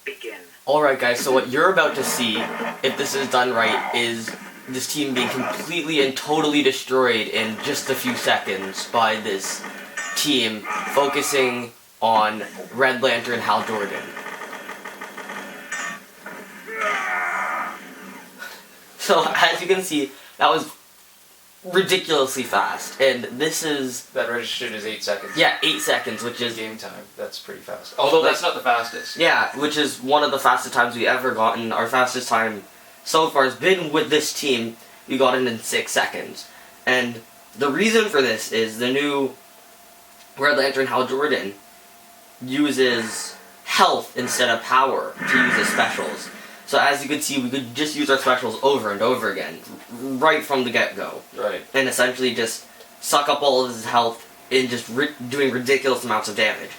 Begin. Alright guys, so what you're about to see, if this is done right, is this team being completely and totally destroyed in just a few seconds by this team focusing on Red Lantern Hal Jordan. So, as you can see, that was ridiculously fast, and this is... That registered as 8 seconds. Yeah, 8 seconds, which is... Game time. That's pretty fast. Although that's not the fastest. Yeah, which is one of the fastest times we ever gotten. Our fastest time so far has been with this team. We got it in 6 seconds. And the reason for this is the new Red Lantern Hal Jordan uses health instead of power to use his specials. So as you can see, we could just use our specials over and over again, right from the get-go. Right. And essentially just suck up all of his health in just doing ridiculous amounts of damage.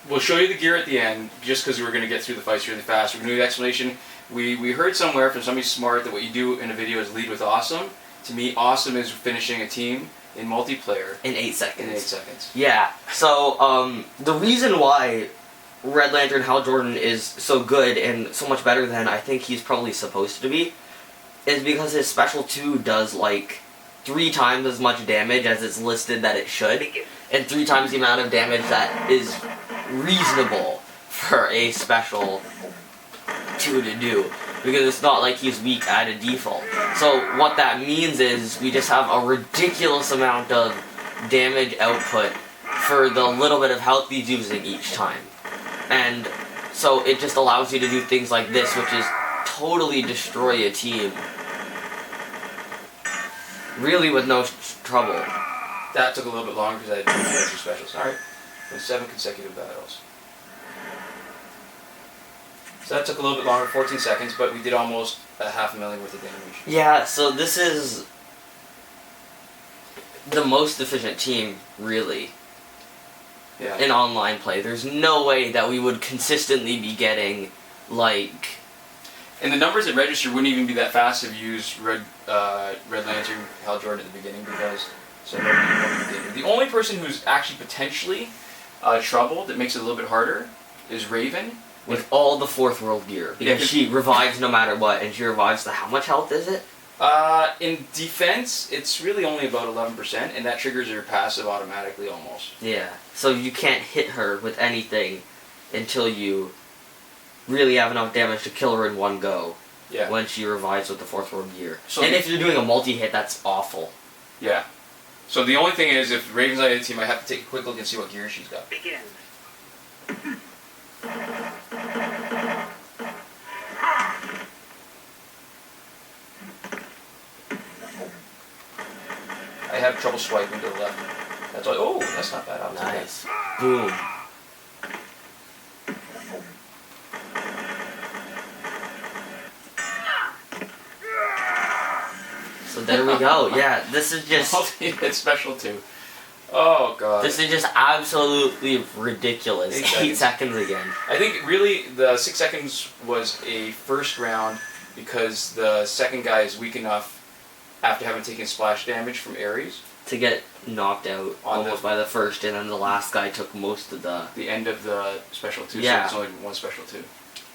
We'll show you the gear at the end, just because we're going to get through the fights really fast. We're going to do the explanation. We heard somewhere from somebody smart that what you do in a video is lead with awesome. To me, awesome is finishing a team in multiplayer. In 8 seconds. In 8 seconds. Yeah, so the reason why Red Lantern Hal Jordan is so good and so much better than I think he's probably supposed to be is because his special 2 does like 3 times as much damage as it's listed that it should, and 3 times the amount of damage that is reasonable for a special 2 to do, because it's not like he's weak at a default. So what that means is we just have a ridiculous amount of damage output for the little bit of health he's using each time. And so it just allows you to do things like this, which is totally destroy a team. Really with no trouble. That took a little bit longer because I had 2 extra specials. Alright. 7 consecutive battles. So that took a little bit longer, 14 seconds, but we did almost 500,000 worth of damage. Yeah, so this is the most efficient team, really. Yeah. In online play. There's no way that we would consistently be getting, like... And the numbers that register wouldn't even be that fast if you used Red Lantern Hal Jordan at the beginning, because so nobody did. The only person who's actually potentially trouble that makes it a little bit harder is Raven. With all the 4th world gear. Because she revives no matter what, and she revives the... How much health is it? In defense, it's really only about 11%, and that triggers her passive automatically almost. Yeah, so you can't hit her with anything until you really have enough damage to kill her in one go. Yeah. When she revives with the 4th world gear. So and if you're doing a multi-hit, that's awful. Yeah. So the only thing is, if Raven's on the team, I have to take a quick look and see what gear she's got. Begin. I have trouble swiping to the left. That's why. Oh, that's not bad. Nice. Boom. So there we go. Yeah, this is just... Multi-hit special 2. Oh, God. This is just absolutely ridiculous. 8 seconds again. I think, really, the 6 seconds was a first round because the second guy is weak enough after having taken splash damage from Ares to get knocked out almost by the first, and then the last guy took most of the end of the special 2. Yeah. So it's only 1 special 2.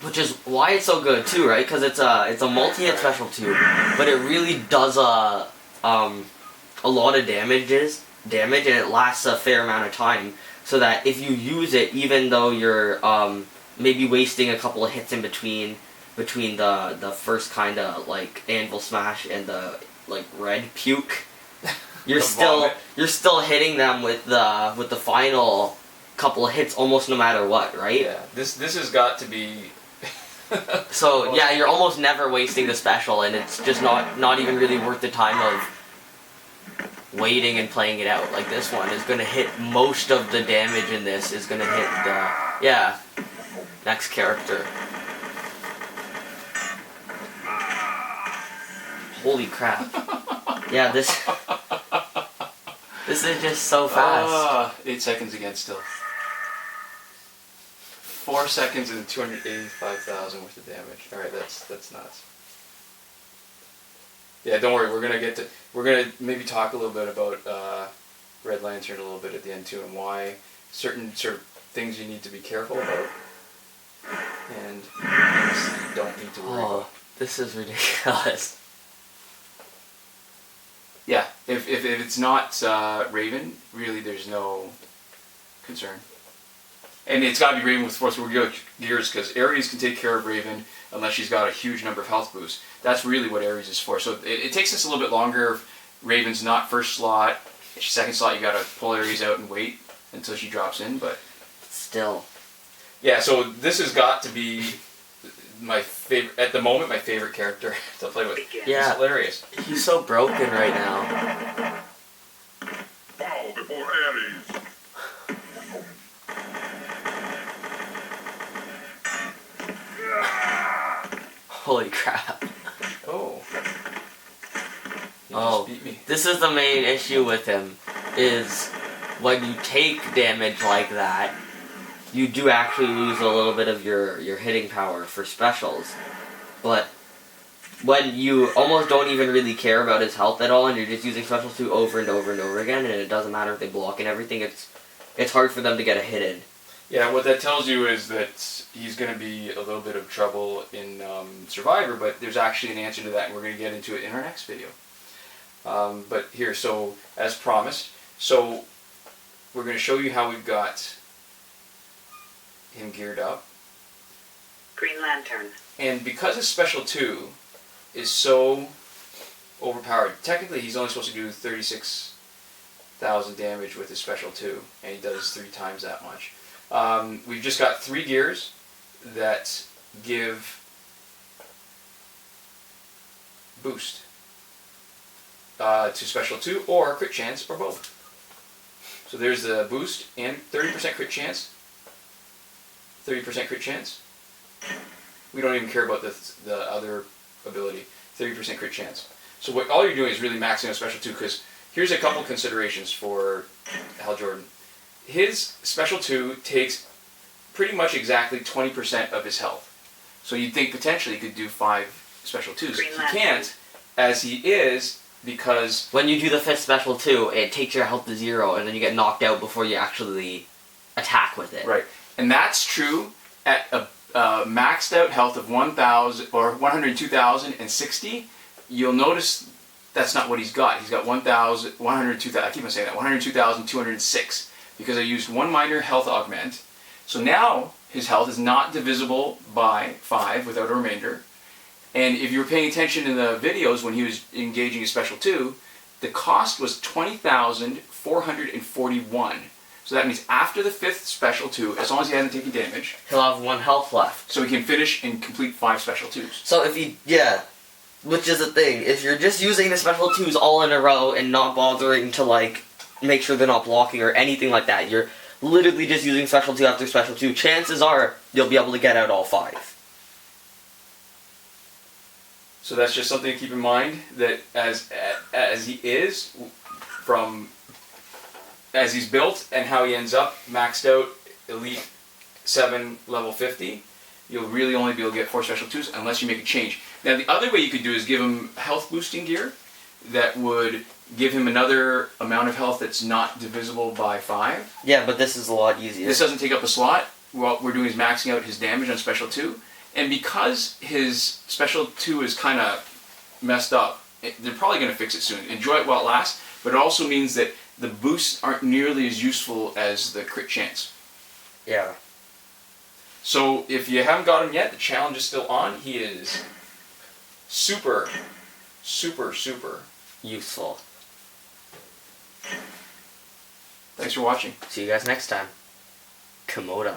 Which is why it's so good too, right? Because it's a multi-hit special 2, but it really does a lot of damage, and it lasts a fair amount of time. So that if you use it, even though you're maybe wasting a couple of hits in between the first kind of like anvil smash and the like red puke, you're still hitting them with the final couple of hits almost no matter what, right? Yeah. This has got to be. So yeah, you're almost never wasting the special, and it's just not even really worth the time of waiting and playing it out. Like this one is gonna hit most of the damage in this is gonna hit the next character. Holy crap. Yeah, this is just so fast. 8 seconds again still. 4 seconds and 285,000 worth of damage. Alright, that's nuts. Yeah, don't worry, we're gonna maybe talk a little bit about Red Lantern a little bit at the end too, and why certain things you need to be careful about. And you don't need to worry about. This is ridiculous. Yeah, if it's not Raven, really there's no concern. And it's got to be Raven with Force Gears, because Ares can take care of Raven unless she's got a huge number of health boosts. That's really what Ares is for. So it takes us a little bit longer if Raven's not first slot. If she's second slot, you got to pull Ares out and wait until she drops in, but... Still. Yeah, so this has got to be my favorite, at the moment, my favorite character to play with. Yeah. It's hilarious. He's so broken right now. Bow before Ares. Holy crap. Oh. You Oh, just beat me. this is the main issue with him, is when you take damage like that, you do actually lose a little bit of your hitting power for specials. But when you almost don't even really care about his health at all, and you're just using special 2 over and over and over again, and it doesn't matter if they block and everything, it's hard for them to get a hit in. Yeah, what that tells you is that he's going to be a little bit of trouble in Survivor, but there's actually an answer to that, and we're going to get into it in our next video. But here, so as promised, so we're going to show you how we've got him geared up. Green Lantern. And because his special 2 is so overpowered, technically he's only supposed to do 36,000 damage with his special 2, and he does 3 times that much. We've just got 3 gears that give boost to special 2 or crit chance or both. So there's the boost and 30% crit chance, 30% crit chance. We don't even care about the other ability, 30% crit chance. So what all you're doing is really maxing out special 2, because here's a couple considerations for Hal Jordan. His special 2 takes pretty much exactly 20% of his health. So you'd think potentially he could do 5 special 2s. He can't, as he is, because... When you do the 5th special 2, it takes your health to 0, and then you get knocked out before you actually attack with it. Right. And that's true at a maxed out health of 1,000 or 102,060. You'll notice that's not what he's got. He's got 102,000. I keep on saying that, 102,206, because I used 1 minor health augment. So now his health is not divisible by 5 without a remainder. And if you were paying attention in the videos when he was engaging his special 2, the cost was 20,441. So that means after the 5th special 2, as long as he hasn't taken damage, He'll have 1 health left. so he can finish and complete 5 special 2s. So if he, which is the thing, if you're just using the special 2s all in a row and not bothering to, like, make sure they're not blocking or anything like that, you're literally just using special 2 after special 2, chances are you'll be able to get out all 5. So that's just something to keep in mind, that as he is, as he's built and how he ends up maxed out Elite 7 level 50, you'll really only be able to get 4 special 2s unless you make a change. Now the other way you could do is give him health boosting gear that would give him another amount of health that's not divisible by 5. Yeah, but this is a lot easier. This doesn't take up a slot. What we're doing is maxing out his damage on special 2. And because his special 2 is kind of messed up, they're probably going to fix it soon. Enjoy it while it lasts, but it also means that the boosts aren't nearly as useful as the crit chance. Yeah. So if you haven't got him yet, the challenge is still on. He is super, super, super useful. Thanks for watching. See you guys next time. Komoda.